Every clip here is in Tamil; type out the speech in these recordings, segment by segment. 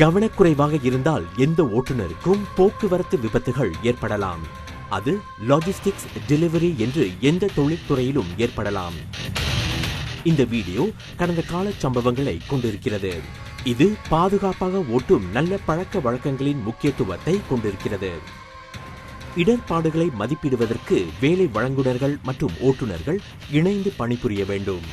கவனக்குறைவாக இருந்தால் எந்த ஓட்டுநருக்கும் போக்குவரத்து விபத்துகள் ஏற்படலாம். அது லாஜிஸ்டிக்ஸ், டெலிவரி என்று எந்த தொழில்துறையிலும் ஏற்படலாம். இந்த வீடியோ கடந்த கால சம்பவங்களை கொண்டிருக்கிறது. இது பாதுகாப்பாக ஓட்டும் நல்ல பழக்க வழக்கங்களின் முக்கியத்துவத்தை கொண்டிருக்கிறது. இடர்பாடுகளை மதிப்பிடுவதற்கு வேலை வழங்குனர்கள் மற்றும் ஓட்டுநர்கள் இணைந்து பணிபுரிய வேண்டும்.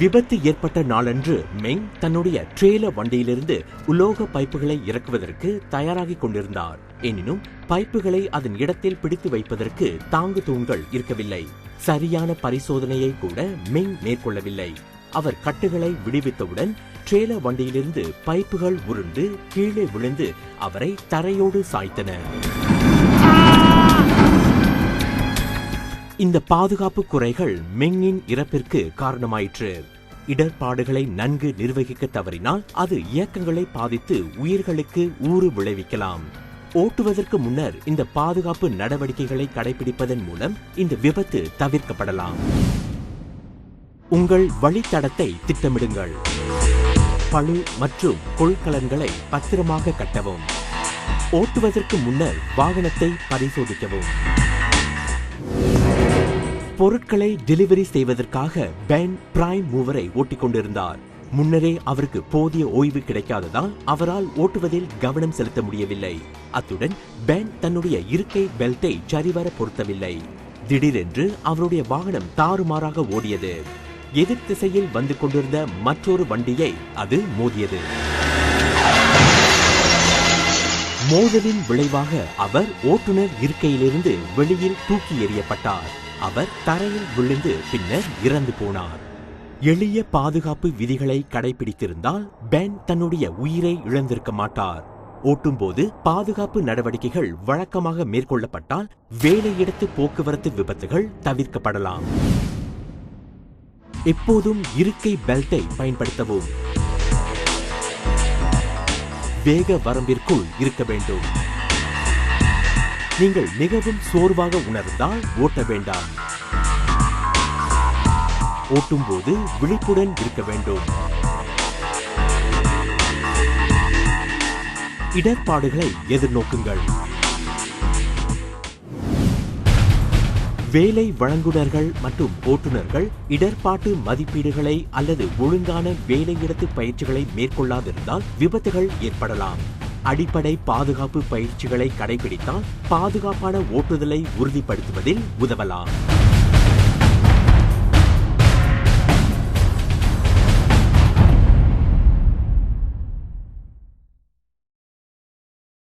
விபத்து ஏற்பட்ட நாளன்று மெங் தன்னுடைய ட்ரெய்லர் வண்டியிலிருந்து உலோக பைப்புகளை இறக்குவதற்கு தயாராகிக் கொண்டிருந்தார். எனினும் பைப்புகளை அதன் இடத்தில் பிடித்து வைப்பதற்கு தாங்கு தூண்கள் இருக்கவில்லை. சரியான பரிசோதனையை கூட மெங் மேற்கொள்ளவில்லை. அவர் கட்டுகளை விடுவித்தவுடன் ட்ரெய்லர் வண்டியிலிருந்து பைப்புகள் உருண்டு கீழே விழுந்து அவரை தரையோடு சாய்த்தன. இந்த பாதுகாப்பு குறைகள் மெங்கின் இறப்பிற்கு காரணமாயிற்று. இடர்பாடுகளை நன்கு நிர்வகிக்க தவறினால் அது இயக்கங்களை பாதித்து உயிர்களுக்கு ஊறு விளைவிக்கலாம். ஓட்டுவதற்கு முன்னர் இந்த பாதுகாப்பு நடவடிக்கைகளை கடைபிடிப்பதன் மூலம் இந்த விபத்து தவிர்க்கப்படலாம். உங்கள் வழித்தடத்தை திட்டமிடுங்கள். பளு மற்றும் கொள்கலன்களை பத்திரமாக கட்டவும். ஓட்டுவதற்கு முன்னர் வாகனத்தை பரிசோதிக்கவும். பொருட்களை டெலிவரி செய்வதற்காக பென் பிரைம் மூவரை ஓட்டிக் கொண்டிருந்தார். முன்னரே அவருக்கு போதிய ஓய்வு கிடைக்காததால் அவரால் ஓட்டுவதில் கவனம் செலுத்த முடியவில்லை. அத்துடன் பென் தன்னுடைய இருக்கை பெல்ட்டை சரிவர பொருத்தவில்லை. திடீரென்று அவருடைய வாகனம் தாறுமாறாக ஓடியது. எதிர் திசையில் வந்து கொண்டிருந்த மற்றொரு வண்டியை அது மோதியது. மோதலின் விளைவாக அவர் ஓட்டுநர் இருக்கையிலிருந்து வெளியில் தூக்கி எறியப்பட்டார். அவர் தரையில் விழுந்து பின்னர் இறந்து போனார். எளிய பாதுகாப்பு விதிகளை கடைபிடித்திருந்தால் பென் தன்னுடைய உயிரை இழந்திருக்க மாட்டார். ஓட்டும்போது பாதுகாப்பு நடவடிக்கைகள் வழக்கமாக மேற்கொள்ளப்பட்டால் வேலையிடத்து போக்குவரத்து விபத்துகள் தவிர்க்கப்படலாம். எப்போதும் இருக்கை பெல்ட்டை பயன்படுத்தவும். வேக வரம்பிற்குள் இருக்க வேண்டும். நீங்கள் மிகவும் சோர்வாக உணர்ந்தால் ஓட்ட வேண்டாம். ஓட்டும்போது விழிப்புடன் இருக்க வேண்டும். இடர்பாடுகளை எதிர்நோக்குங்கள். வேலை வழங்குனர்கள் மற்றும் ஓட்டுநர்கள் இடர்பாட்டு மதிப்பீடுகளை அல்லது ஒழுங்கான வேலையிடத்து பயிற்சிகளை மேற்கொள்ளாதிருந்தால் விபத்துகள் ஏற்படலாம். அடிப்படை பாதுகாப்பு பயிற்சிகளை கடைபிடித்தால் பாதுகாப்பான ஓட்டுதலை உறுதிப்படுத்துவதில் உதவலாம்.